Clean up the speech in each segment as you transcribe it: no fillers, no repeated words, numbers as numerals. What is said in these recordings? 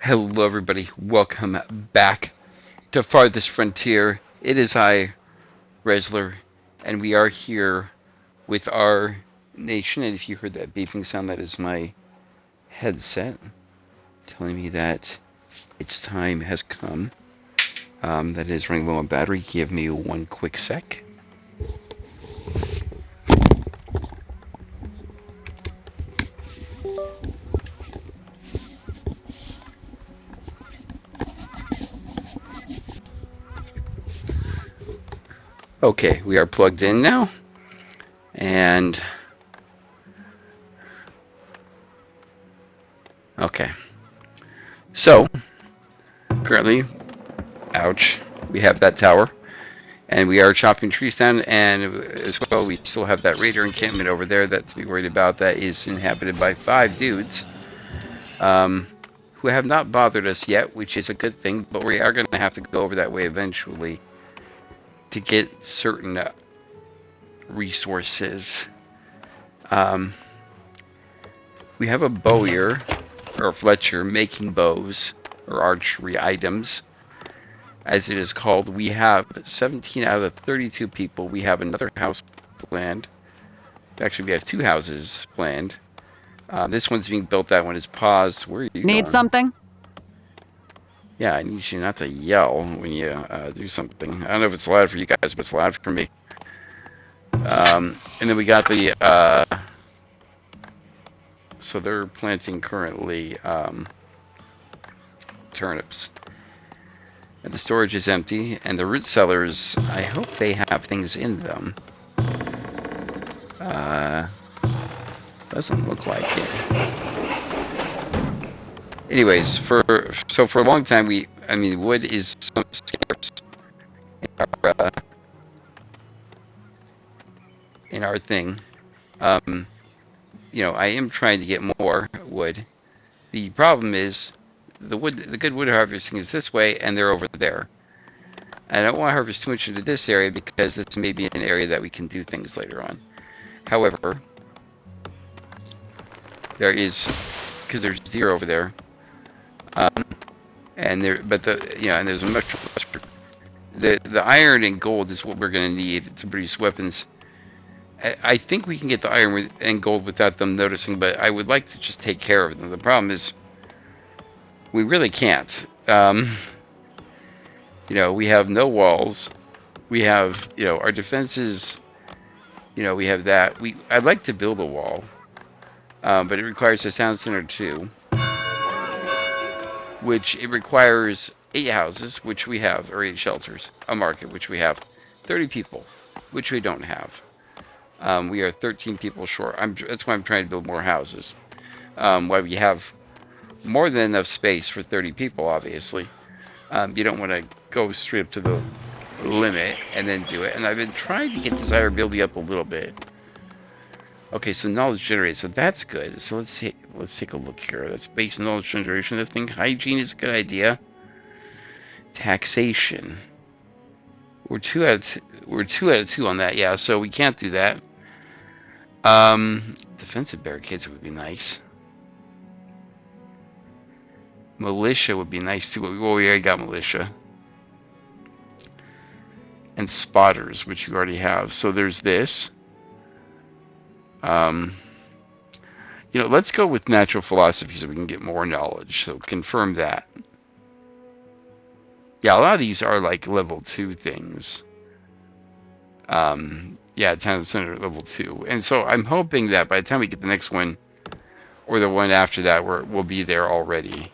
Hello, everybody. Welcome back to Farthest Frontier. It is I, Resler, and we are here with our nation. And if you heard that beeping sound, that is my headset telling me that its time has come. That is running low on battery. Give me one quick sec. Okay, we are plugged in now. And okay. So, currently, ouch, we have that tower. And we are chopping trees down, and as well, we still have that raider encampment over there that to be worried about. That is inhabited by 5 dudes who have not bothered us yet, which is a good thing, but we are going to have to go over that way eventually to get certain resources. We have a bowyer, or Fletcher, making bows, or archery items, as it is called. We have 17 out of 32 people. We have another house planned. Actually, we have 2 houses planned. This one's being built. That one is paused. Where are you Need going? something? Yeah, I need you not to yell when you do something. I don't know if it's loud for you guys, but it's loud for me. And then we got the... so they're planting currently turnips. And the storage is empty, and the root cellars, I hope they have things in them. Doesn't look like it. Anyways, for a long time, wood is scarce in our thing. I am trying to get more wood. The problem is the good wood harvesting is this way, and they're over there. I don't want to harvest too much into this area because this may be an area that we can do things later on. However, there is, because there's deer over there, and there's a much the iron and gold is what we're going to need to produce weapons. I think we can get the iron and gold without them noticing, but I would like to just take care of them. The problem is we really can't. We have no walls. We have, our defenses, we have that. I'd like to build a wall, but it requires a sound center too, which it requires 8 houses, which we have, or 8 shelters, a market, which we have, 30 people, which we don't have. We are 13 people short. That's why I'm trying to build more houses. Why we have more than enough space for 30 people, obviously. You don't want to go straight up to the limit and then do it. And I've been trying to get desirability up a little bit. Okay, so knowledge generated, so that's good. So let's take a look here. That's base knowledge generation. I think hygiene is a good idea. Taxation. We're 2 out of 2 on that. Yeah, so we can't do that. Defensive barricades would be nice. Militia would be nice too. Well, we already got militia. And spotters, which you already have. So there's this. Let's go with natural philosophy so we can get more knowledge. So confirm that. Yeah, a lot of these are like level 2 things. Yeah, town center level 2. And so I'm hoping that by the time we get the next one, or the one after that, we'll be there already.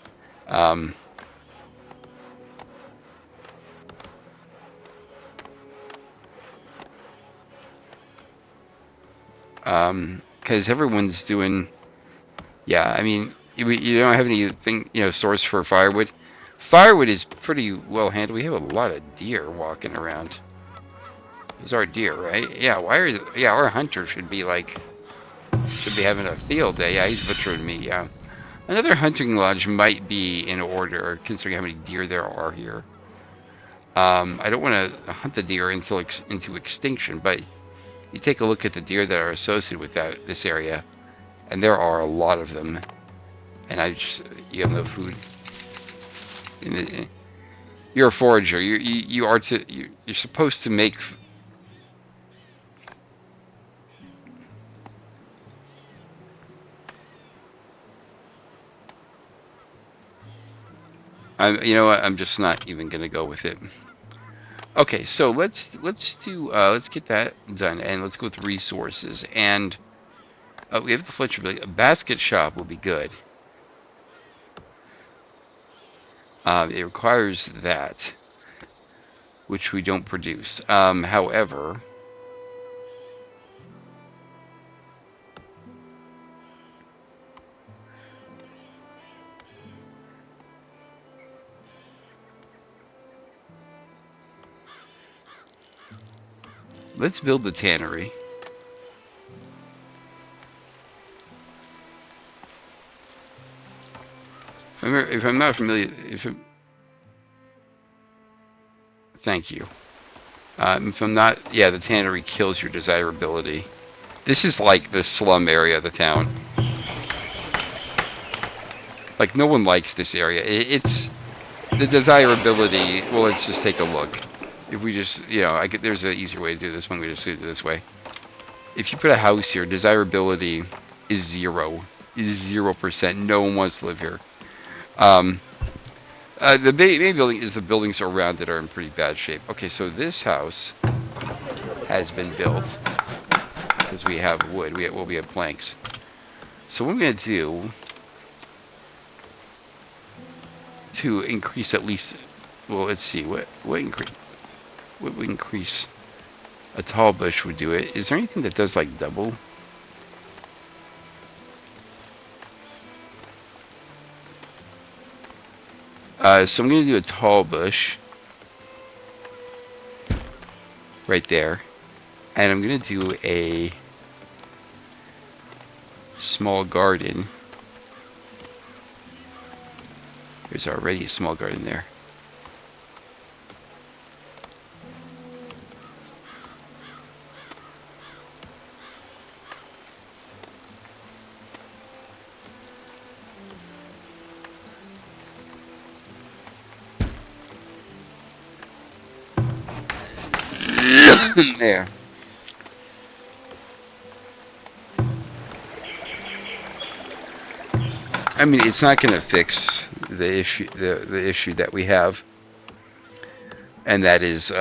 Because everyone's doing... Yeah, I mean, you don't have anything, source for firewood. Firewood is pretty well handled. We have a lot of deer walking around. Those are deer, right? Yeah, our hunter should be having a field day. Yeah, he's butchering me, yeah. Another hunting lodge might be in order, considering how many deer there are here. I don't want to hunt the deer into extinction, but you take a look at the deer that are associated with this area, and there are a lot of them. And you have no food. You're a forager. You are you're supposed to make. You know what? I'm just not even gonna go with it. Okay, so let's get that done, and let's go with resources. And we have the Fletcher building. A basket shop will be good. It requires that, which we don't produce. However, let's build the tannery. If I'm not familiar, thank you. If I'm not, yeah, the tannery kills your desirability. This is like the slum area of the town. Like, no one likes this area. It's the desirability. Well, let's just take a look. If we just, there's an easier way to do this one. We just do it this way. If you put a house here, desirability is 0. Is 0%. No one wants to live here. The main building is the buildings around it are in pretty bad shape. Okay, so this house has been built because we have wood. We have planks. So what I'm going to do to increase at least, well, let's see what would increase. A tall bush would do it. Is there anything that does like double? So I'm going to do a tall bush right there, and I'm going to do a small garden. There's already a small garden there. There. I mean, it's not going to fix the issue that we have, and that is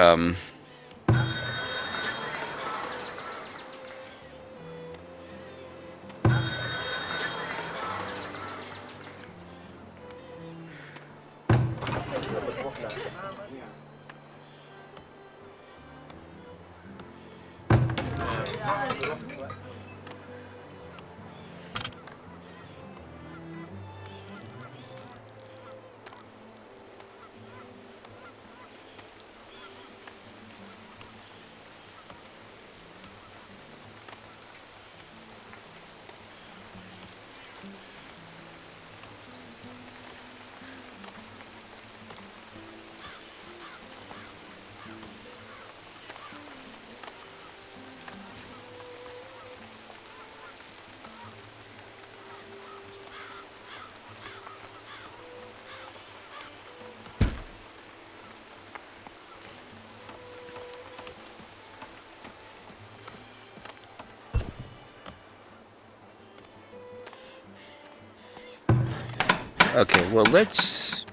okay. Well, let's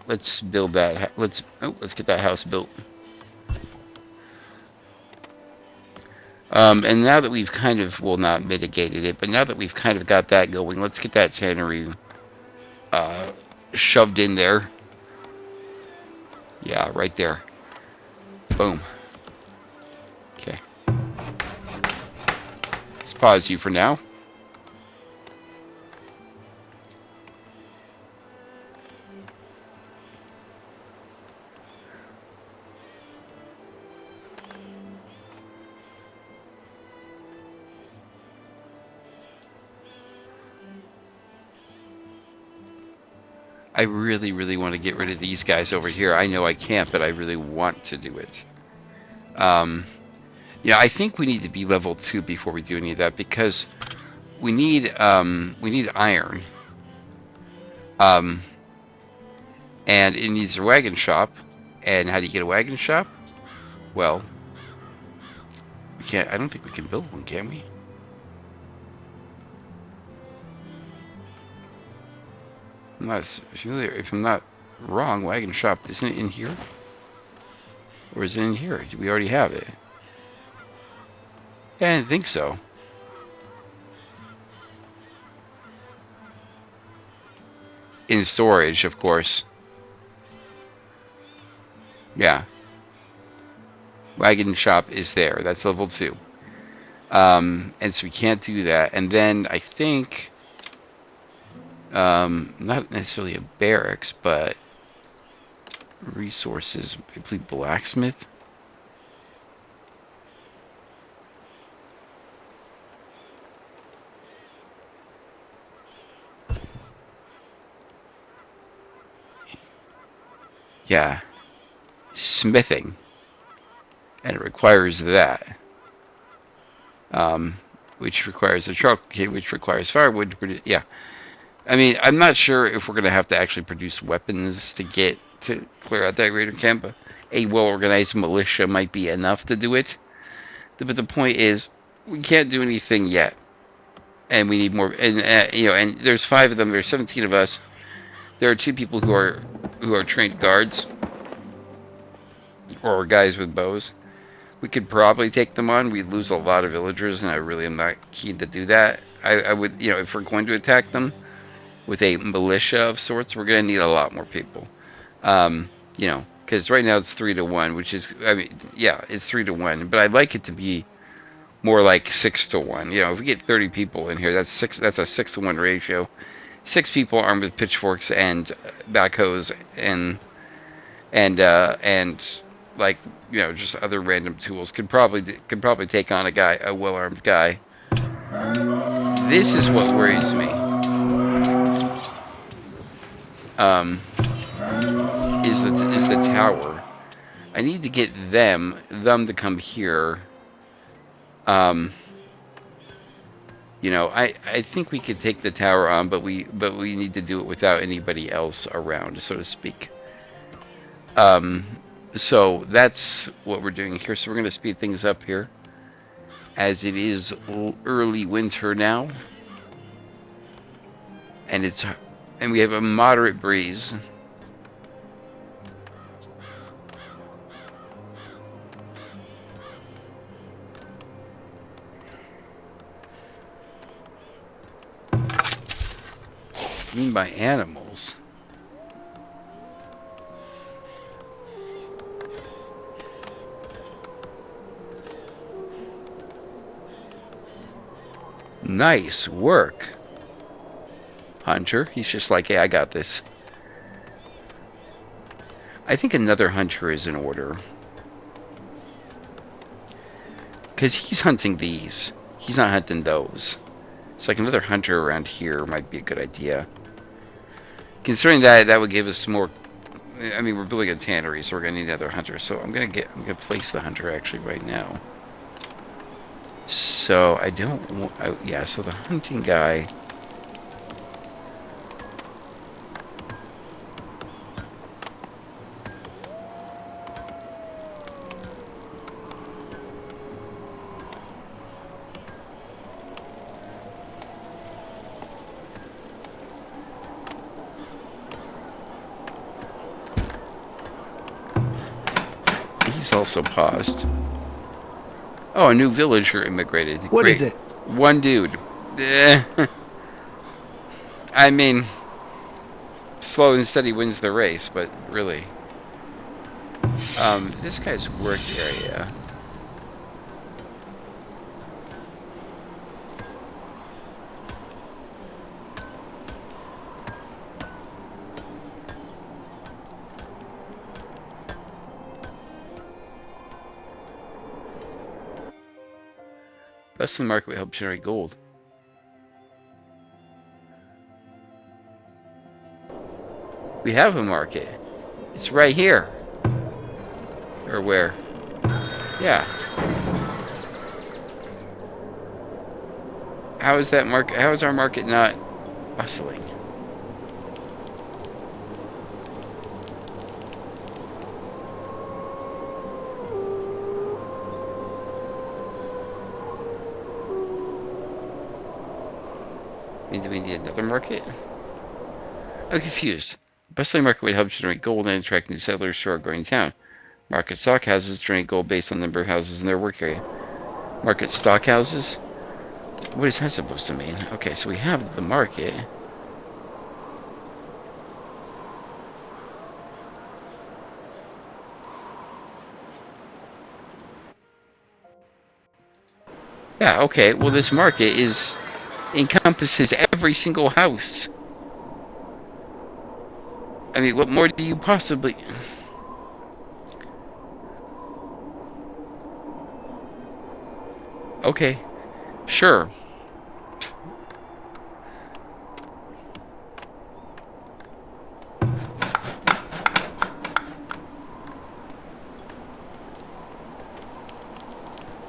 build that. Let's get that house built. And now that we've kind of, well, not mitigated it, but now that we've kind of got that going, let's get that tannery shoved in there. Yeah, right there. Boom. Okay. Let's pause you for now. I really, really want to get rid of these guys over here. I know I can't, but I really want to do it. Yeah, I think we need to be level 2 before we do any of that because we need iron. And it needs a wagon shop. And how do you get a wagon shop? Well, we can't. I don't think we can build one, can we? I'm not familiar. If I'm not wrong, wagon shop isn't it in here, or is it in here? Do we already have it? Yeah, I didn't think so. In storage, of course. Yeah, wagon shop is there. That's level 2. And so we can't do that. And then I think, not necessarily a barracks, but resources. I believe blacksmith. Yeah, smithing, and it requires that, um, which requires a truck, which requires firewood to produce. Yeah, I mean, I'm not sure if we're going to have to actually produce weapons to get to clear out that greater camp. A well-organized militia might be enough to do it, but the point is, we can't do anything yet, and we need more. And and there's 5 of them. There's 17 of us. There are 2 people who are trained guards or guys with bows. We could probably take them on. We'd lose a lot of villagers, and I really am not keen to do that. I would, if we're going to attack them with a militia of sorts, we're going to need a lot more people. Um, because right now it's 3-1, which is, I mean, yeah, it's 3-1, but I'd like it to be more like 6-1. If we get 30 people in here, that's six. That's a 6-1 ratio. 6 people armed with pitchforks and backhoes and like just other random tools could probably take on a well-armed guy. This is what worries me. Um, is the tower. I need to get them to come here. Um, I think we could take the tower on, but we need to do it without anybody else around, so to speak. Um, so that's what we're doing here. So we're going to speed things up here, as it is early winter now, and we have a moderate breeze. I mean by animals. Nice work, Hunter. He's just like, hey, I got this. I think another hunter is in order. Because he's hunting these. He's not hunting those. So like another hunter around here might be a good idea. Considering that would give us more. I mean, we're building a tannery, so we're gonna need another hunter. So I'm gonna place the hunter actually right now. So I don't want. Yeah. So the hunting guy. He's also paused. Oh, a new villager immigrated. What Great. is it? One dude. I mean, slow and steady wins the race, but really. This guy's work area. Less than market will help generate gold. We have a market. It's right here. Or where? Yeah. How is that market? How is our market not bustling? Do we need another market? I'm confused. Bustling market would help generate gold and attract new settlers to our growing town. Market stock houses generate gold based on the number of houses in their work area. Market stock houses? What is that supposed to mean? Okay, so we have the market. Yeah, okay, well this market encompasses every single house. I mean, what more do you possibly... Okay, sure.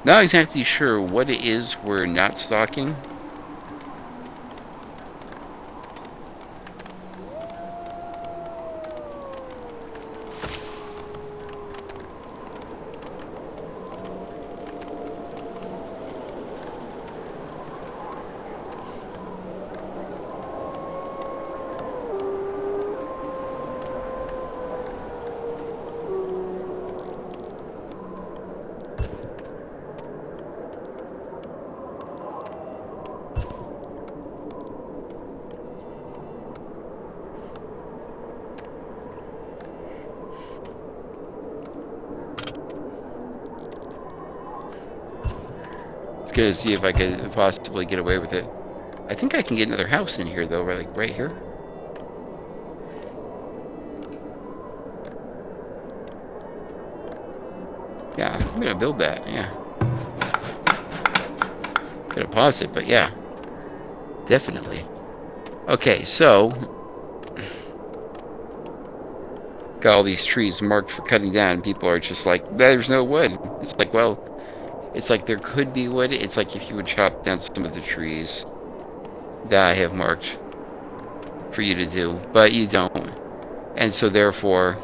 Not exactly sure what it is we're not stocking. It's gonna see if I could possibly get away with it. I think I can get another house in here, though, like right here. Yeah, I'm gonna build that, yeah. Gotta pause it, but yeah. Definitely. Okay, so... got all these trees marked for cutting down. People are just like, there's no wood. It's like, well, it's like there could be wood. It's like if you would chop down some of the trees that I have marked for you to do, but you don't. And so therefore...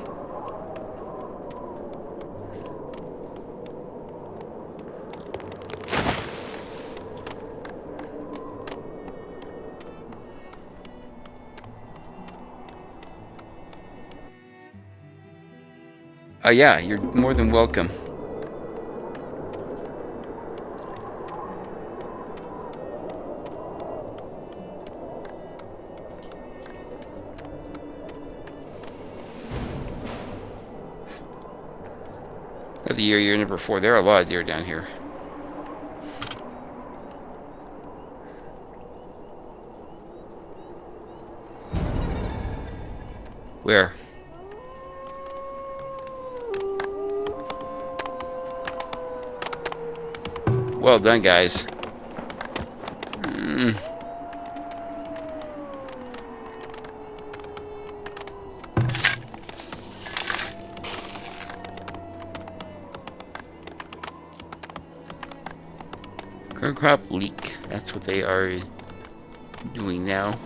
yeah, you're more than welcome. Another year number 4. There are a lot of deer down here. Where? Well done, guys. Mm. Current crop leak. That's what they are doing now.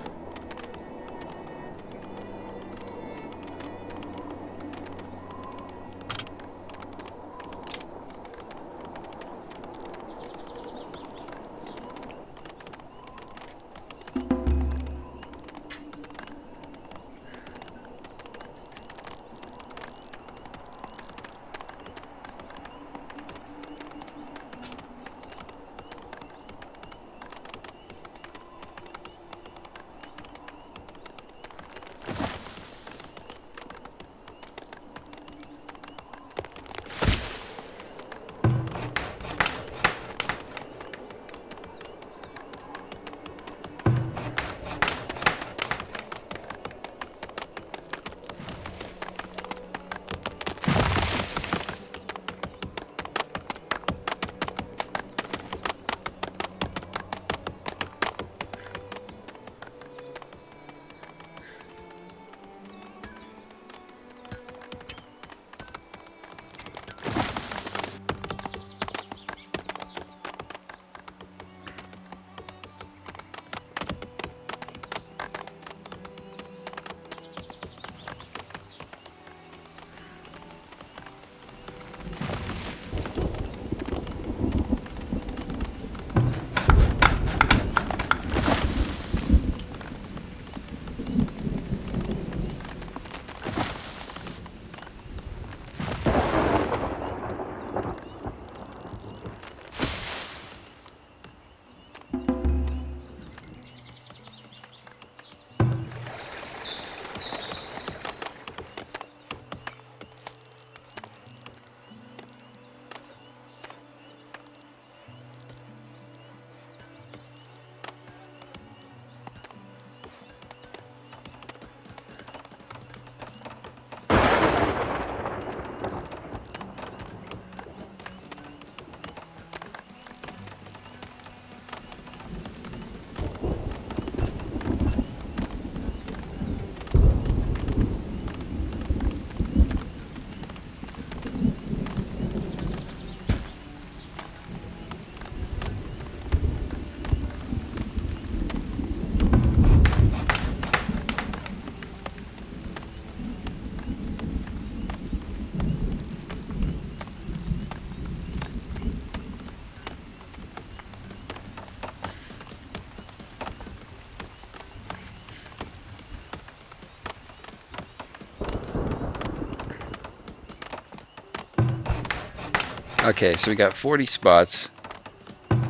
Okay, so we got 40 spots.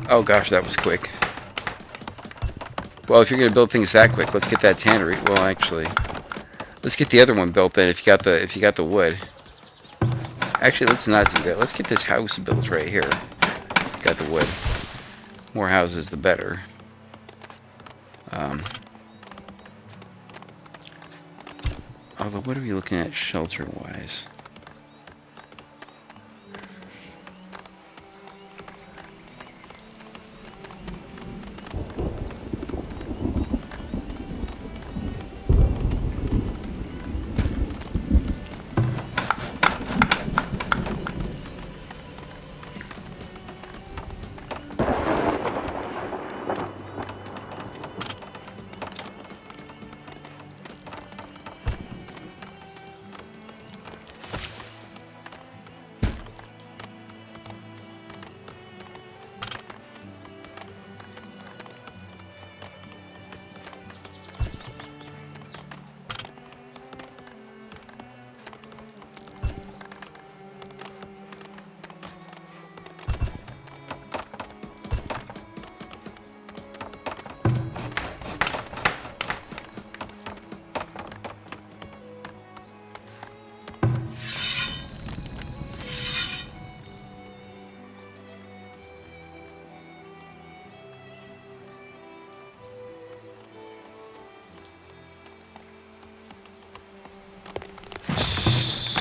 Oh gosh, that was quick. Well, if you're gonna build things that quick, let's get that tannery. Well, actually, let's get the other one built then. If you got the wood. Actually, let's not do that. Let's get this house built right here. Got the wood. More houses, the better. Um, Although, what are we looking at shelter-wise?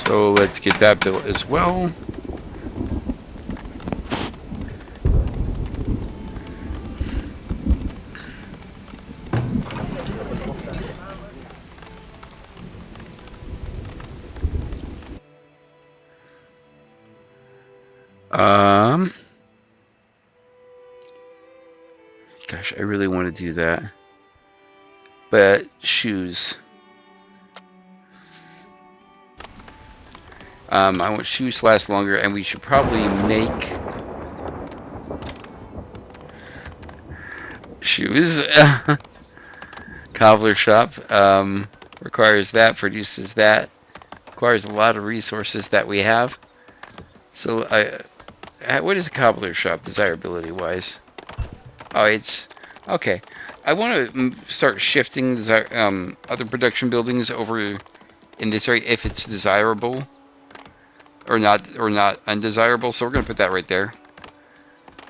So let's get that built as well. Um, Gosh, I really want to do that. But shoes. I want shoes to last longer, and we should probably make shoes. Cobbler shop requires that, produces that, requires a lot of resources that we have. So, what is a cobbler shop desirability wise? Oh, it's okay. I want to start shifting other production buildings over in this area if it's desirable or not undesirable. So we're gonna put that right there.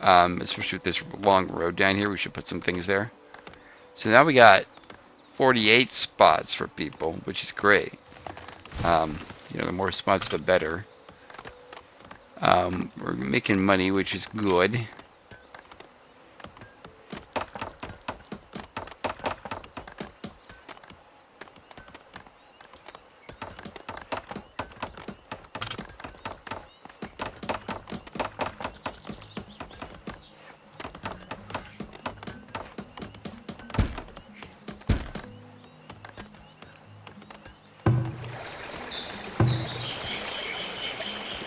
Especially with this long road down here, we should put some things there. So now we got 48 spots for people, which is great. The more spots, the better. We're making money, which is good.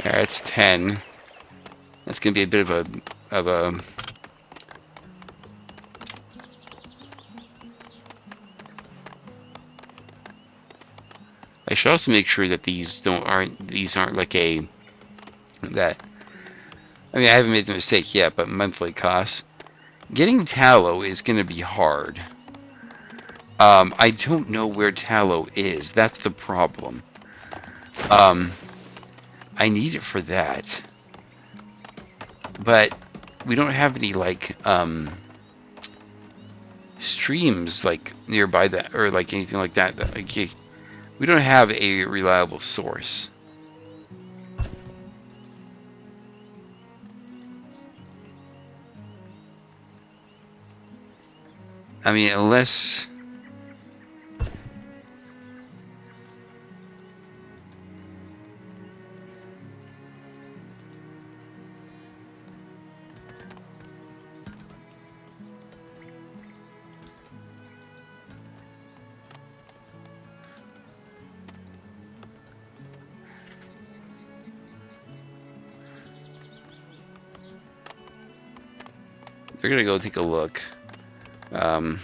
Yeah, it's 10. That's gonna be a bit of a I should also make sure that these aren't like that. I mean, I haven't made the mistake yet, but monthly costs. Getting tallow is going to be hard. I don't know where tallow is. That's the problem. I need it for that, but we don't have any like streams like nearby that or like anything like that. Like we don't have a reliable source. I mean, unless we're gonna go take a look. Um,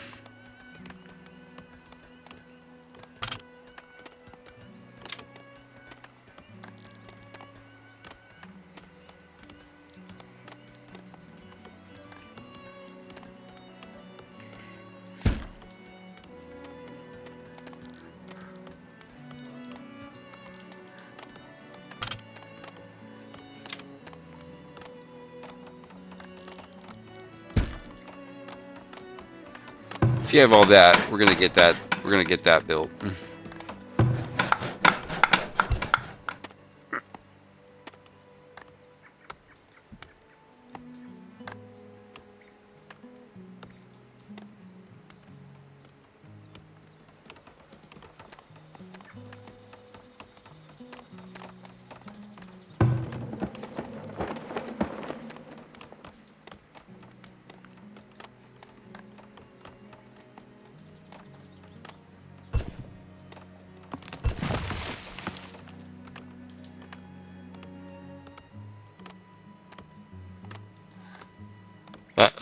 you have all that, we're gonna get that. We're gonna get that built.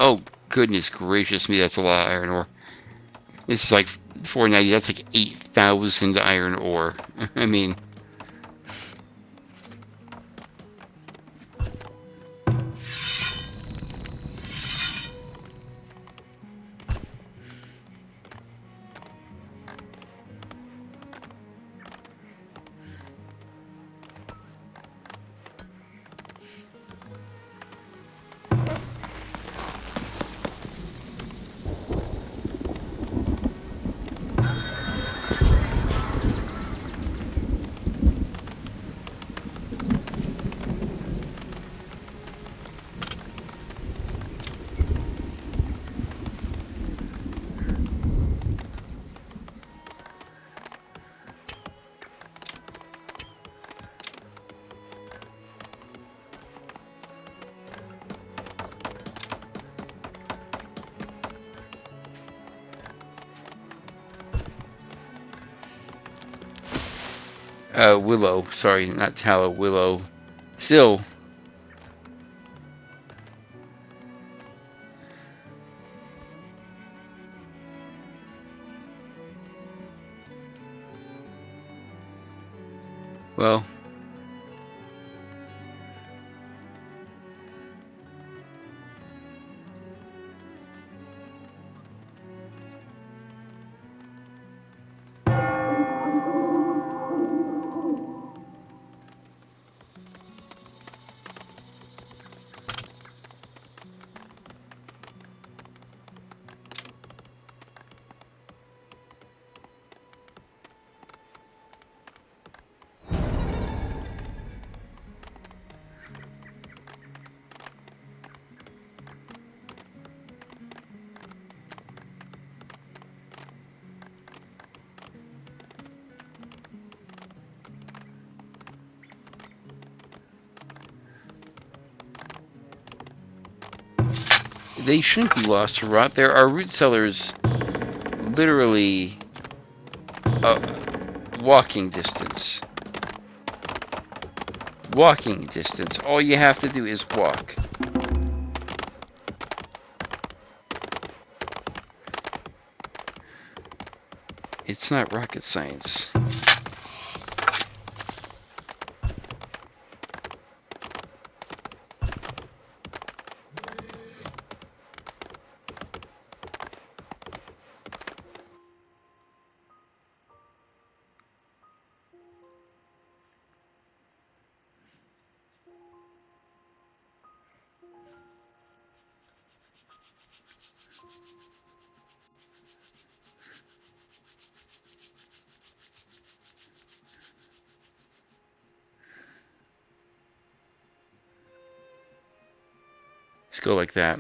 Oh, goodness gracious me, that's a lot of iron ore. This is like 490. That's like 8,000 iron ore. I mean, willow. Sorry, not tallow. Willow. Still, well, they shouldn't be lost to rot. There are root cellars literally uh, walking distance. Walking distance. All you have to do is walk. It's not rocket science. Let's go like that.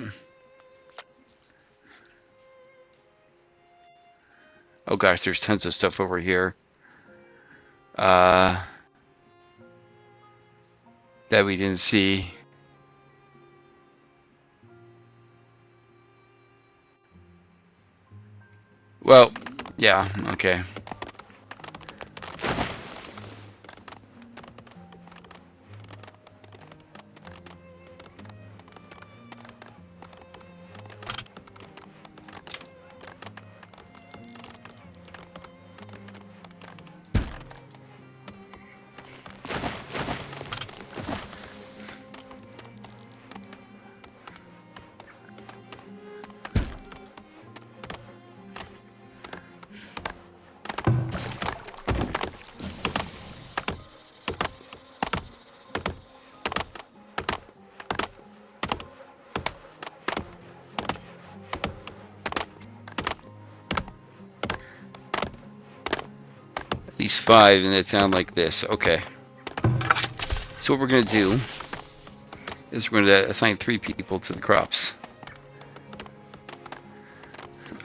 Oh gosh, there's tons of stuff over here. That we didn't see. Well, yeah, okay. least 5 in a town like this. Okay. So what we're going to do is we're going to assign 3 people to the crops.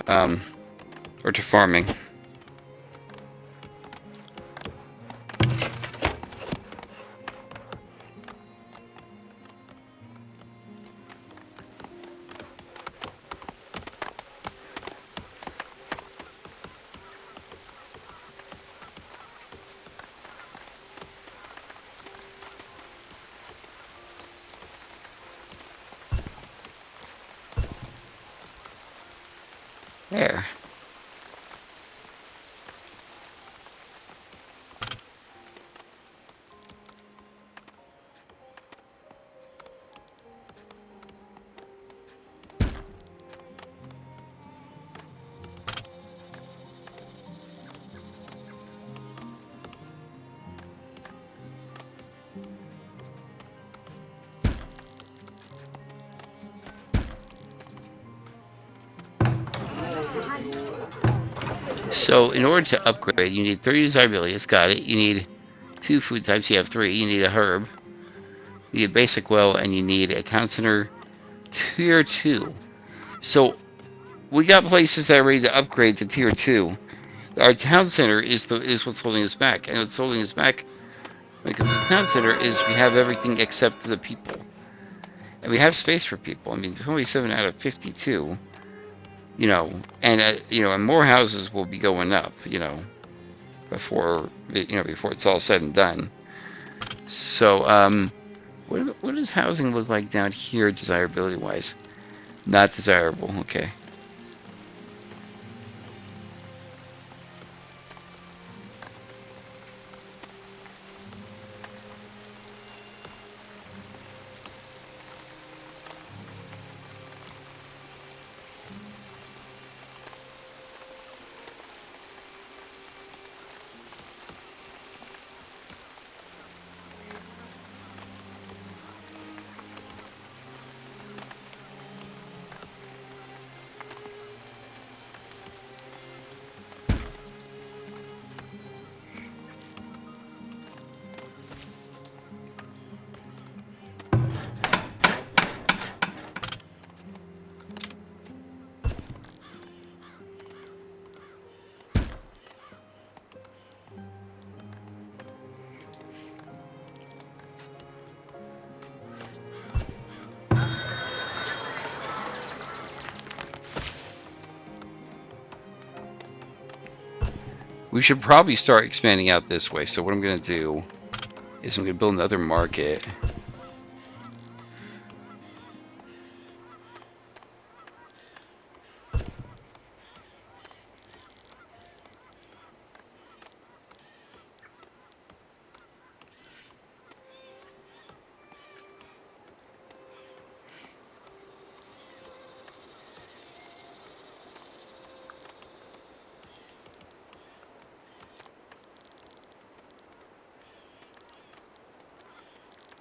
Or to farming. There. So in order to upgrade, you need 30 desirability. It's got it. You need 2 food types. You have 3. You need a herb. You need a basic well, and you need a town center tier 2. So we got places that are ready to upgrade to tier 2. Our town center is what's holding us back, and what's holding us back when it comes to the town center is we have everything except the people, and we have space for people. I mean, 27 out of 52. And more houses will be going up, before it's all said and done. So, what does housing look like down here, desirability wise? Not desirable. Okay. We should probably start expanding out this way. So what I'm going to do is I'm going to build another market.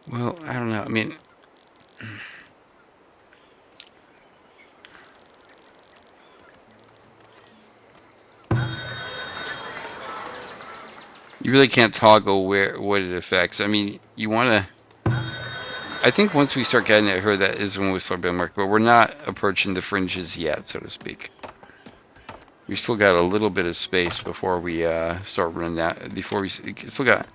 Well, I don't know. I mean, you really can't toggle what it affects. I mean, you want to. I think once we start getting it here, that is when we start building market. But we're not approaching the fringes yet, so to speak. We still got a little bit of space before we start running out. Before we still got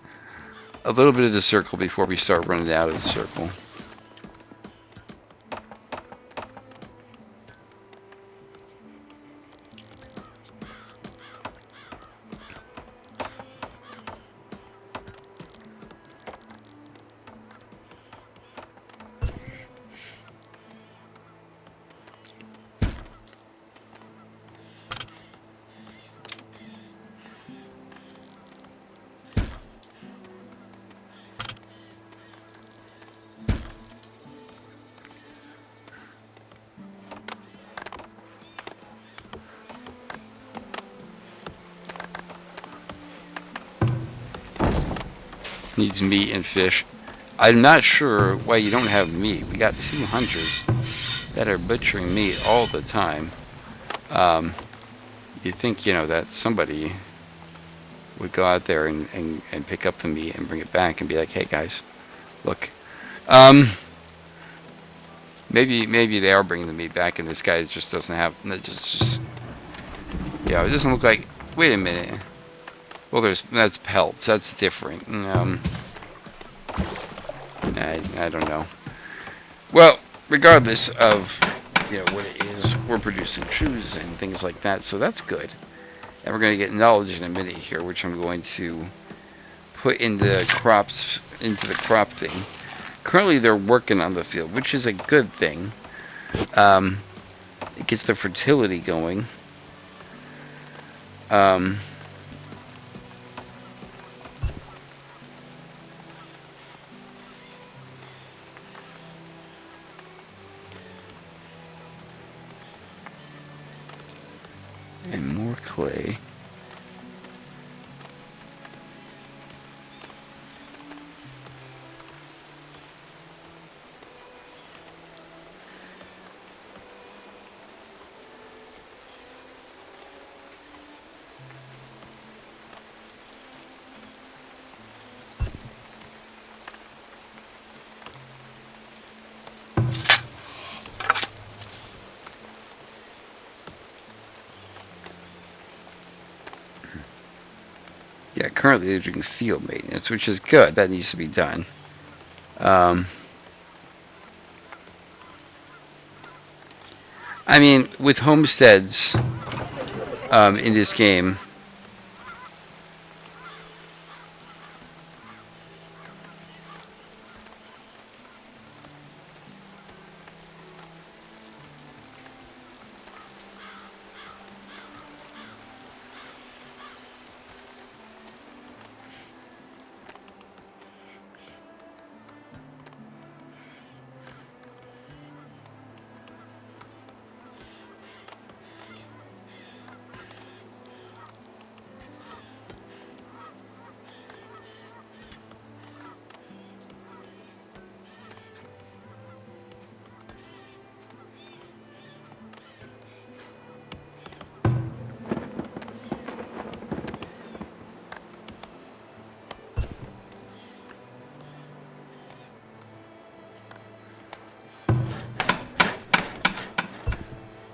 a little bit of the circle before we start running out of the circle. Needs meat and fish. I'm not sure why you don't have meat. We got 2 hunters that are butchering meat all the time. You think, that somebody would go out there and pick up the meat and bring it back and be like, hey guys, look. Um, maybe they are bringing the meat back and this guy just doesn't have, just it doesn't look like, wait a minute. Well, that's pelts. That's different. I don't know. Well, regardless of what it is, we're producing shoes and things like that, so that's good. And we're going to get knowledge in a minute here, which I'm going to put into the crop thing. Currently, they're working on the field, which is a good thing. It gets the fertility going. And more clay. Yeah, currently they're doing field maintenance, which is good. That needs to be done. I mean, with homesteads in this game,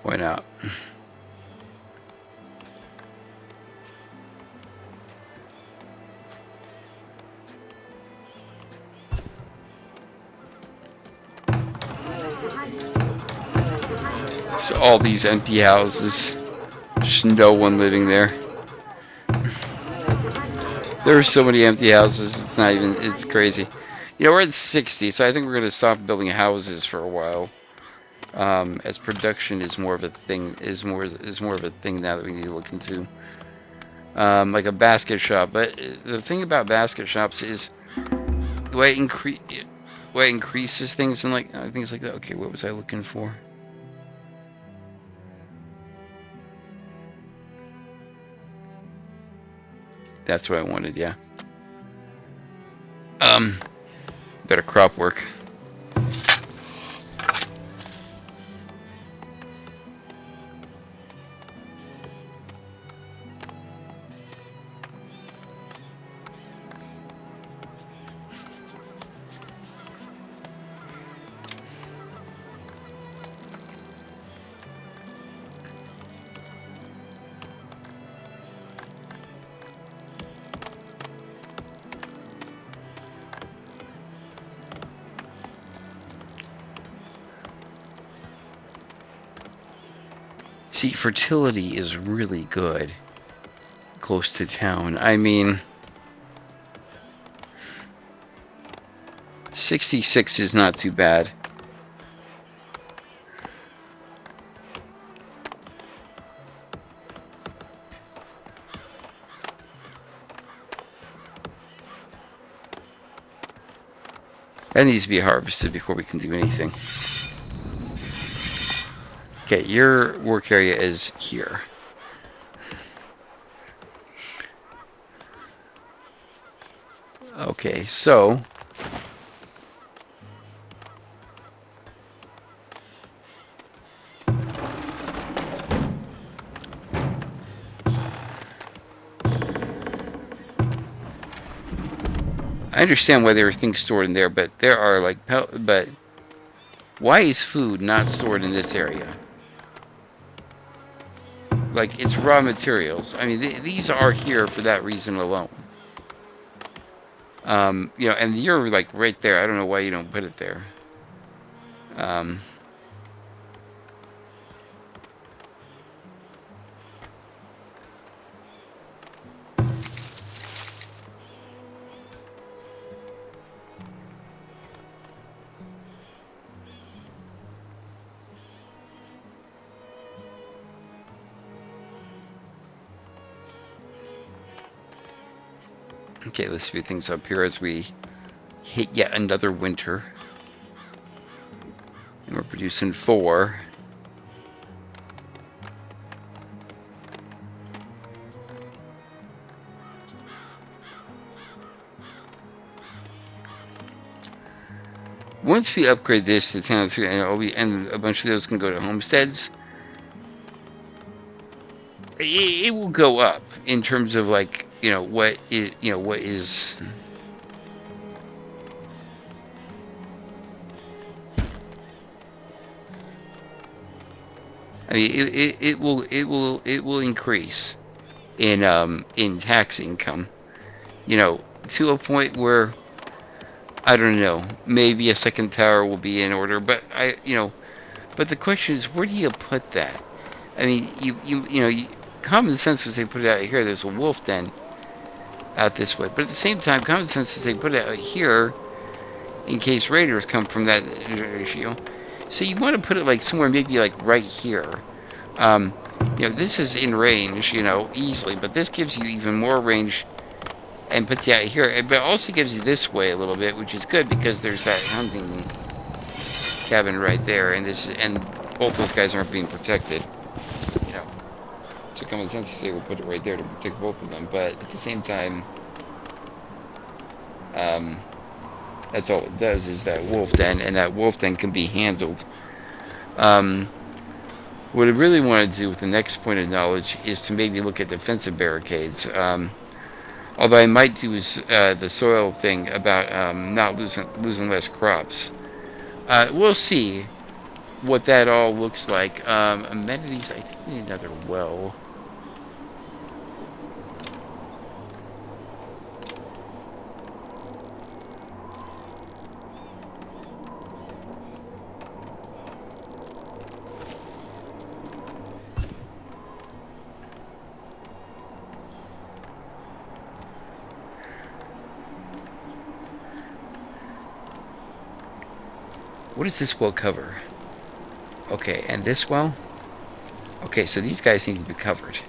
why not? So all these empty houses, just no one living there. There are so many empty houses, it's crazy. We're at 60, so I think we're going to stop building houses for a while. As production is more of a thing, is more of a thing now that we need to look into. Like a basket shop, but the thing about basket shops is the way it increases things and things like that. Okay, what was I looking for? That's what I wanted, yeah. Better crop work. See, fertility is really good close to town. I mean, 66 is not too bad. That needs to be harvested before we can do anything. Okay, your work area is here. Okay, so I understand why there are things stored in there, but there are like, but why is food not stored in this area? Like, it's raw materials. I mean, these are here for that reason alone. You know, and you're like right there. I don't know why you don't put it there. Um, okay, let's speed things up here as we hit yet another winter. And we're producing 4. Once we upgrade this to town 3, and a bunch of those can go to homesteads, it will go up in terms of like, you know, what is. I mean, it will increase in tax income, you know, to a point where I don't know, maybe a second tower will be in order, but but the question is, where do you put that? I mean, common sense would say put it out here. There's a wolf den out this way, but at the same time, common sense would say put it out here in case raiders come from that, you know. So you want to put it like somewhere, maybe like right here. Um, this is in range, easily, but this gives you even more range and puts you out here. But it also gives you this way a little bit, which is good because there's that hunting cabin right there, and both those guys aren't being protected. You know, so common sense to say we'll put it right there to protect both of them. But at the same time, um, that's all it does is that wolf den, and that wolf den can be handled. Um, what I really want to do with the next point of knowledge is to maybe look at defensive barricades. Although I might do the soil thing about not losing less crops. We'll see what that all looks like. Amenities, I think we need another well. What does this well cover? Okay, and this well? Okay, so these guys need to be covered.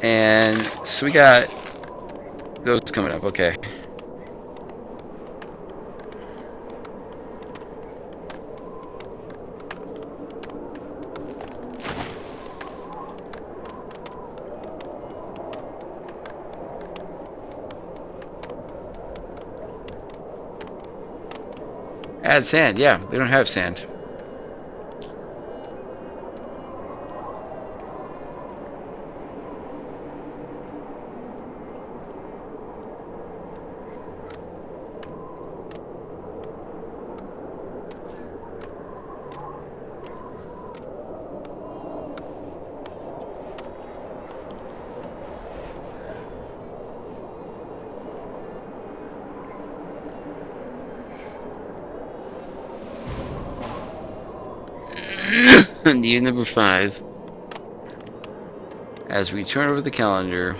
And so we got those coming up. Okay. Add sand. Yeah, we don't have sand. Need number 5. As we turn over the calendar.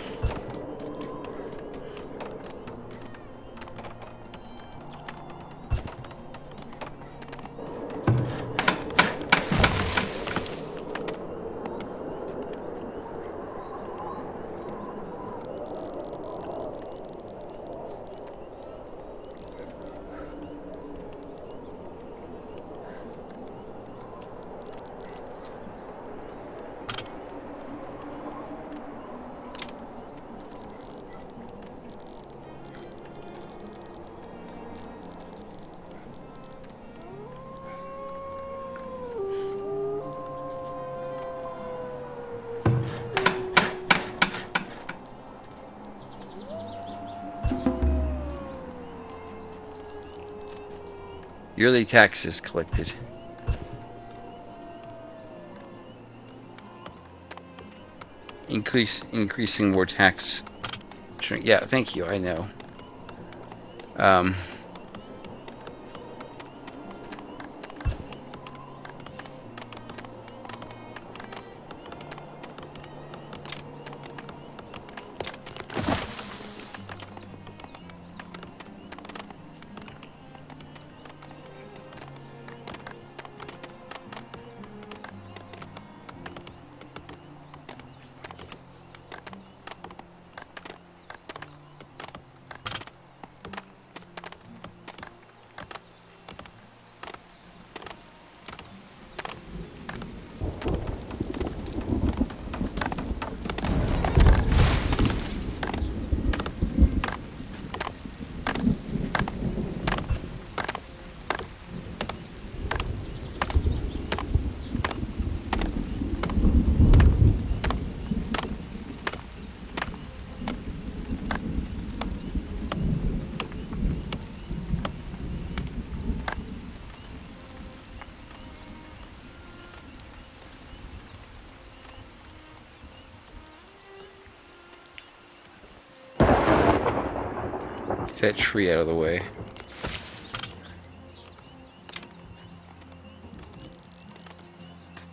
Yearly taxes collected. Increasing more tax. Yeah, thank you. I know. Um, get that tree out of the way.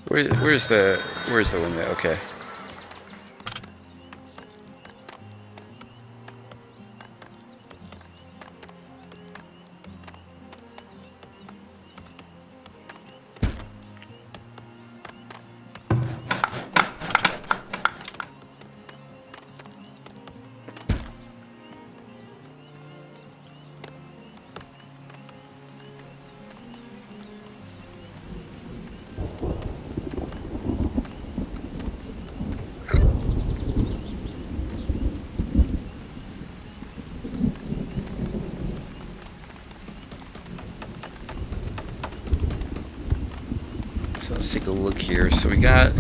Where's the limit? Okay. So let's take a look here. So we got.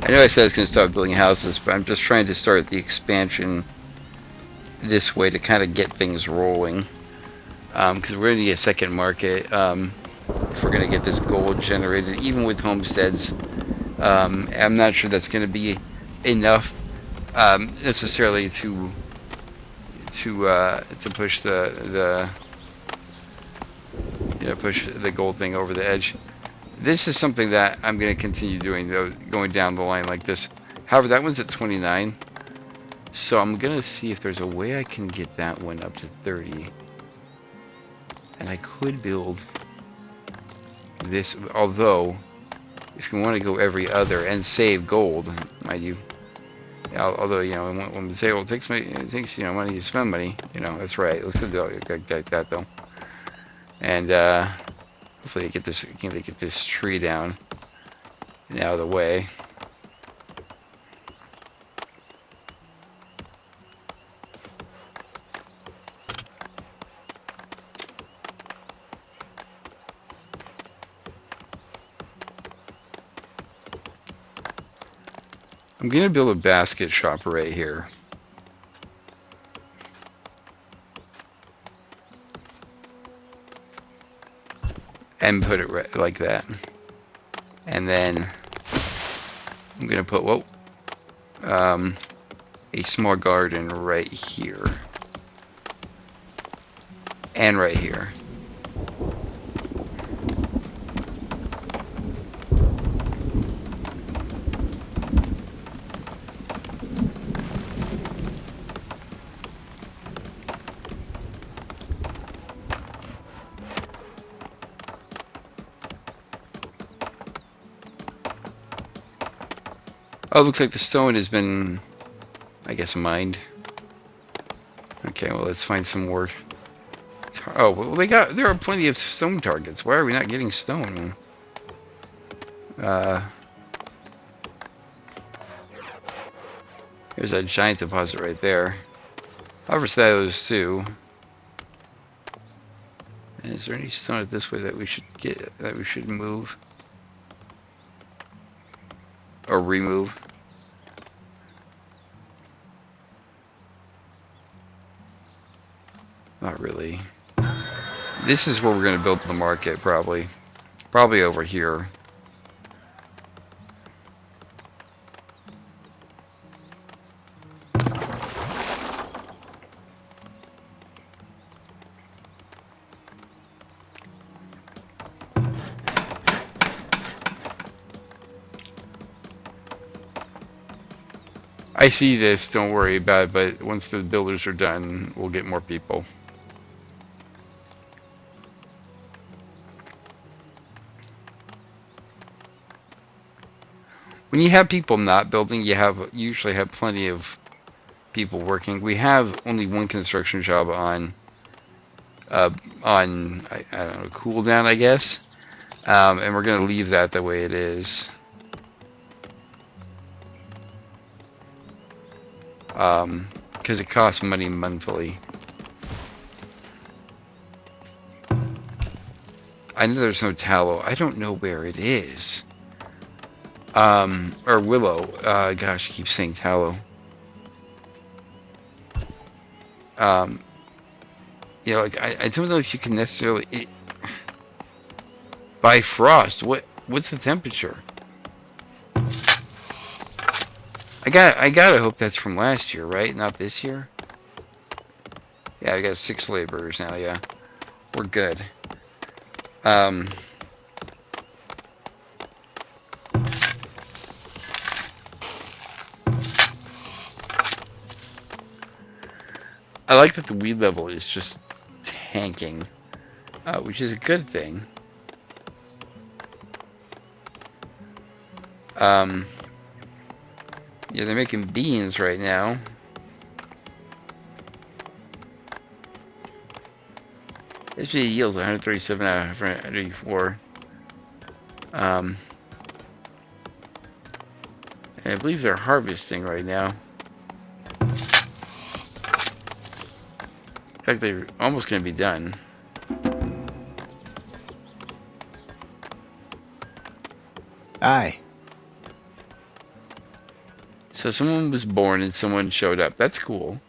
I know I said I was going to start building houses, but I'm just trying to start the expansion this way to kind of get things rolling. Because we're going to need a second market if we're going to get this gold generated, even with homesteads. I'm not sure that's going to be enough necessarily to push the push the gold thing over the edge. This is something that I'm going to continue doing, though, going down the line like this. However, that one's at 29. So I'm going to see if there's a way I can get that one up to 30. And I could build this. Although, if you want to go every other and save gold, mind you. Although, you know, when we say, well, it takes, you know, money to spend money, you know, that's right. Let's go do it like that, though. And hopefully they get this tree down and out of the way. I'm gonna build a basket shop right here. And put it right like that. And then I'm gonna put, a small garden right here. And right here. Oh, it looks like the stone has been, I guess, mined. Okay, well, let's find some more. Oh, well, there are plenty of stone targets. Why are we not getting stone? There's a giant deposit right there. Harvest those too. And is there any stone this way that we should get, that we should move? Or remove? Not really. This is where we're going to build the market, probably. Probably over here. I see this, don't worry about it, but once the builders are done, we'll get more people. When you have people not building, you usually have plenty of people working. We have only one construction job on I don't know, cooldown, I guess. And we're going to leave that the way it is. Because it costs money monthly. I know there's no tallow. I don't know where it is. Or willow. Gosh, I keep saying tallow. You know, like I don't know if you can necessarily by frost. What's the temperature? I gotta hope that's from last year, right? Not this year. Yeah, I got 6 laborers now. Yeah, we're good. I like that the weed level is just tanking, which is a good thing. Yeah, they're making beans right now. Estimated yields 137 out of 184. And I believe they're harvesting right now. In fact, they're almost going to be done. Aye. So someone was born and someone showed up. That's cool.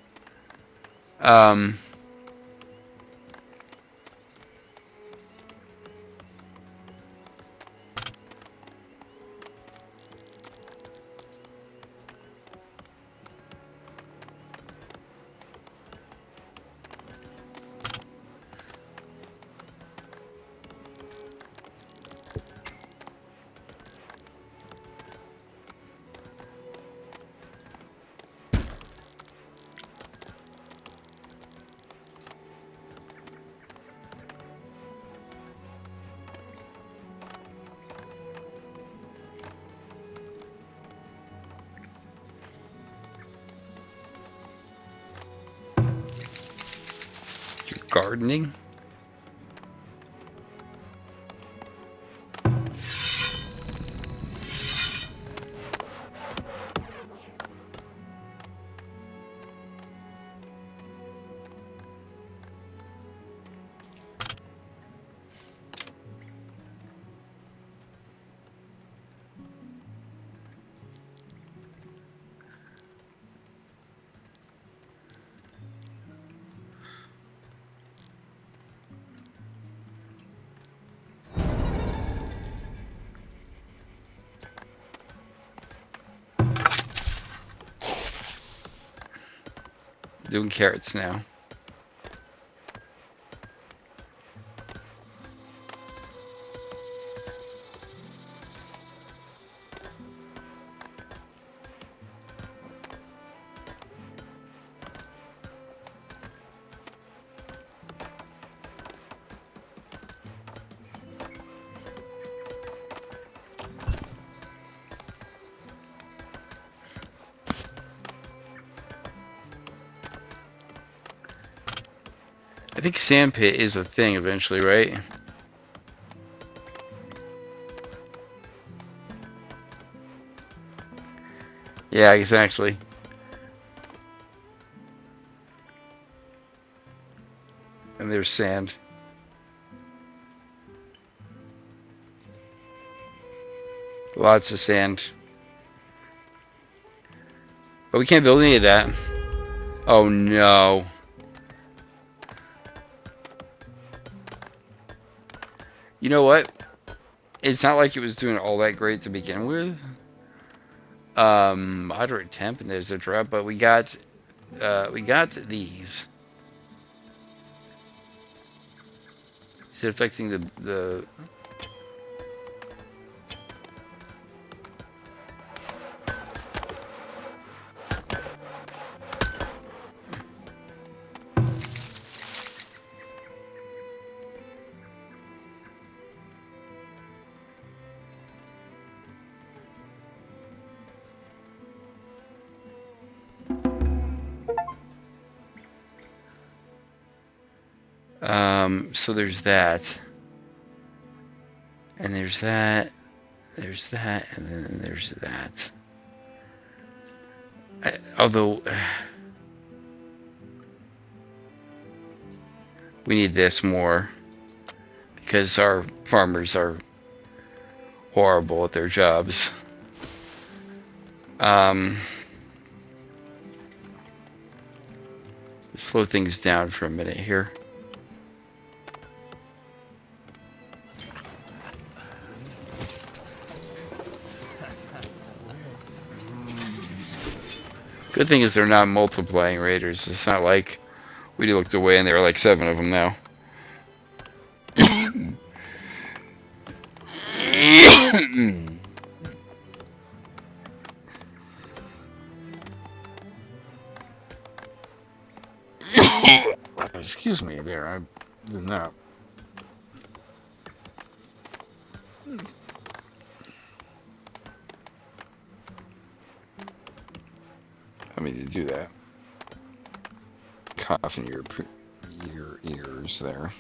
Gardening? Doing carrots now. I think sandpit is a thing eventually, right? Yeah, exactly. And there's sand. Lots of sand. But we can't build any of that. Oh no. You know what? It's not like it was doing all that great to begin with. Moderate temp and there's a drought, but we got these. Is it affecting the so there's that. And there's that. There's that, and then there's that. Although we need this more because our farmers are horrible at their jobs. Slow things down for a minute here. Good thing is they're not multiplying raiders. It's not like we looked away and there are like 7 of them now. Excuse me there, I did not. I mean to do that. Cough in your ears there.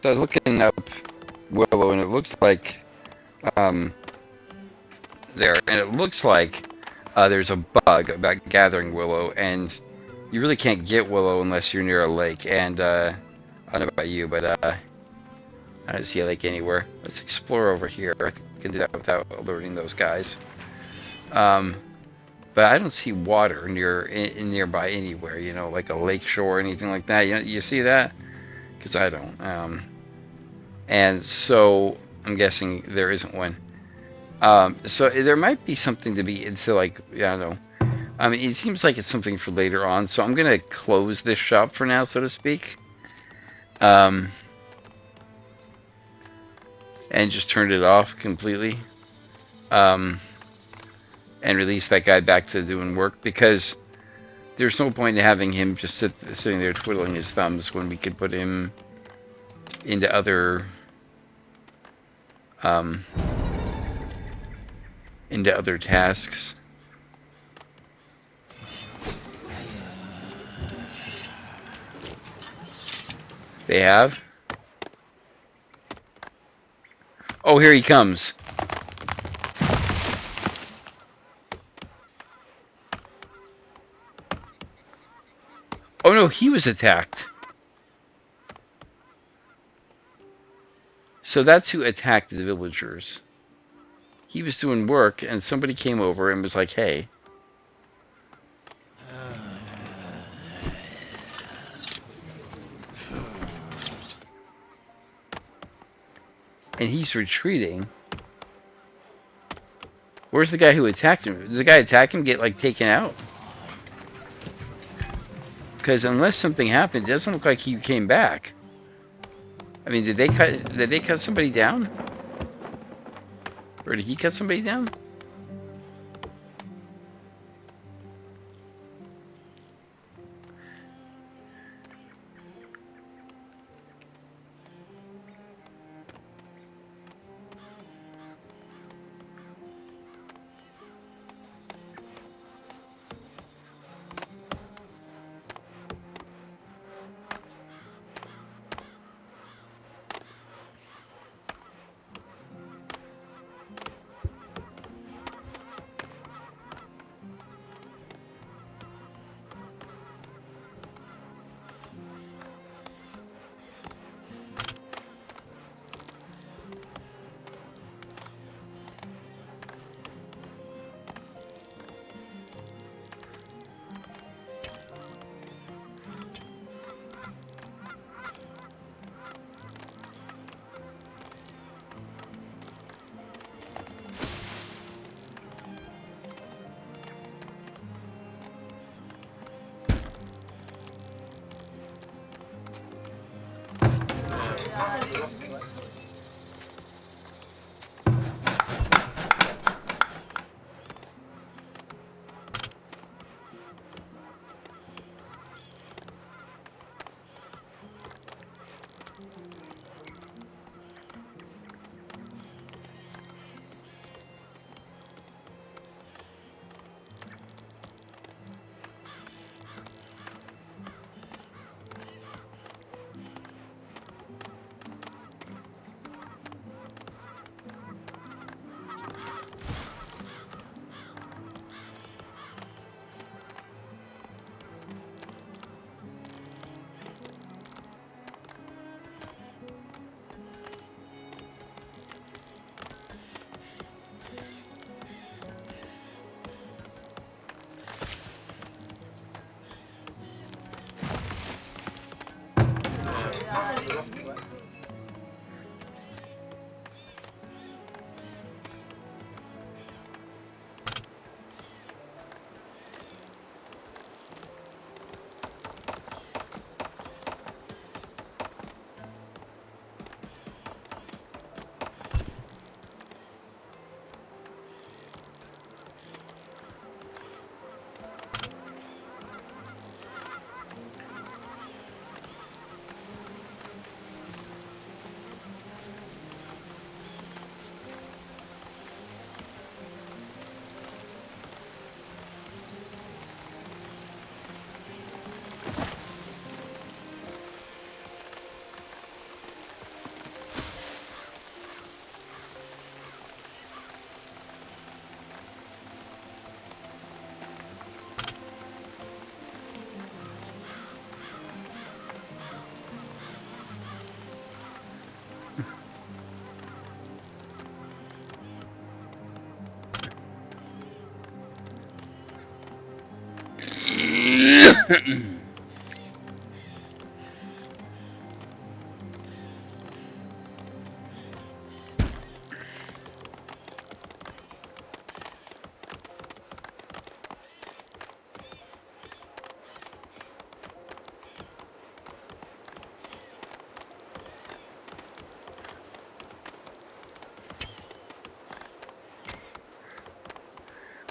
So I was looking up Willow, and it looks like um, there's a bug about gathering Willow, and You really can't get willow unless you're near a lake, and I don't know about you, but I don't see a lake anywhere. Let's explore over here. I think we can do that without alerting those guys. Um, but I don't see water nearby anywhere. You know, like a lake shore or anything like that. You see that? Because I don't. And so I'm guessing there isn't one. So there might be something to be into, like, I don't know. I mean, it seems like it's something for later on. So I'm gonna close this shop for now, so to speak, um, and just turn it off completely, um, and release that guy back to doing work, because there's no point in having him just sitting there twiddling his thumbs when we could put him into um, other tasks. They have. Oh, here he comes. Oh no, he was attacked. So that's who attacked the villagers. He was doing work, and somebody came over and was like, "Hey." And he's retreating. Where's the guy who attacked him? Did the guy attack him, get, like, taken out? Because unless something happened, it doesn't look like he came back. I mean, did they cut somebody down? Or did he cut somebody down?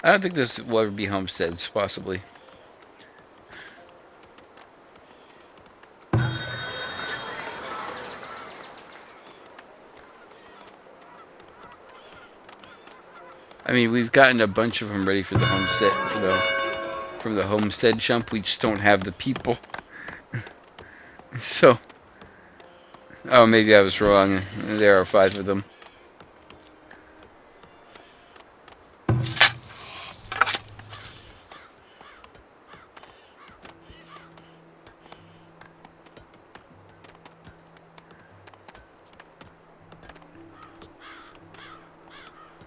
I don't think this will ever be homesteads, possibly. I mean, we've gotten a bunch of them ready for the homestead from the homestead jump. We just don't have the people. So, oh, maybe I was wrong. There are 5 of them.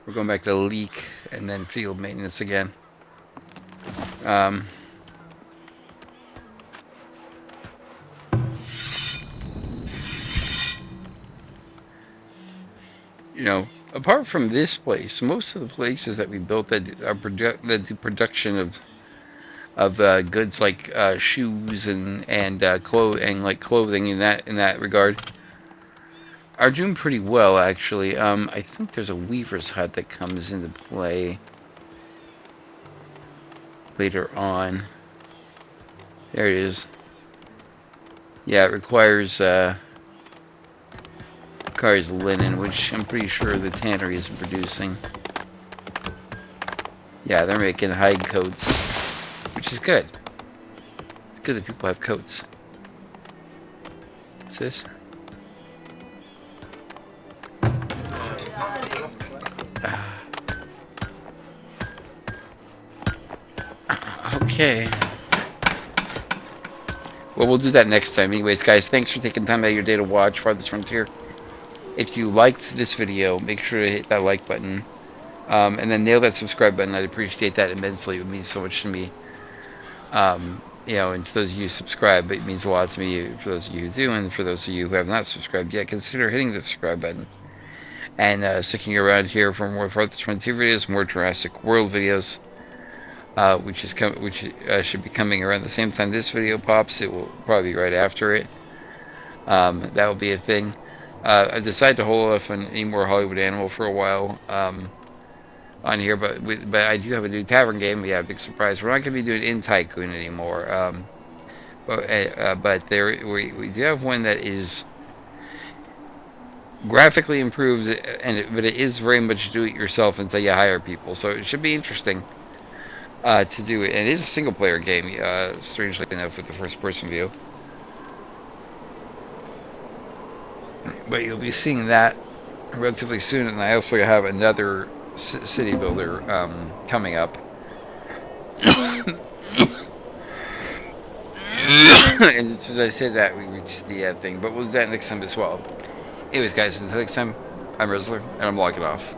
We're going back to leak and then field maintenance again. Um, you know, apart from this place, most of the places that we built that are that do production of goods like shoes and like clothing in that regard are doing pretty well actually. I think there's a weaver's hut that comes into play later on. There it is. Yeah, it requires linen, which I'm pretty sure the tannery isn't producing. Yeah, they're making hide coats, which is good. It's good that people have coats. What's this? Okay. Well, we'll do that next time. Anyways, guys, thanks for taking time out of your day to watch Farthest Frontier. If you liked this video, make sure to hit that like button. And then nail that subscribe button. I'd appreciate that immensely. It would mean so much to me. And to those of you who subscribe, it means a lot to me. For those of you who do, and for those of you who have not subscribed yet, consider hitting the subscribe button. And sticking around here for more Farthest Frontier videos, more Jurassic World videos. Which should be coming around the same time this video pops. It will probably be right after it. That will be a thing. I decided to hold off on any more Hollywood Animal for a while on here, but I do have a new tavern game. Yeah, big surprise. We're not going to be doing In Tycoon anymore. But we do have one that is graphically improved, but it is very much do it yourself until you hire people. So it should be interesting. To do it. And it is a single player game, strangely enough, with the first person view. But you'll be seeing that relatively soon. And I also have another city builder coming up. And as I said that, we reached the thing. But we'll do that next time as well. Anyways, guys, until next time, I'm Rizzler, and I'm logging off.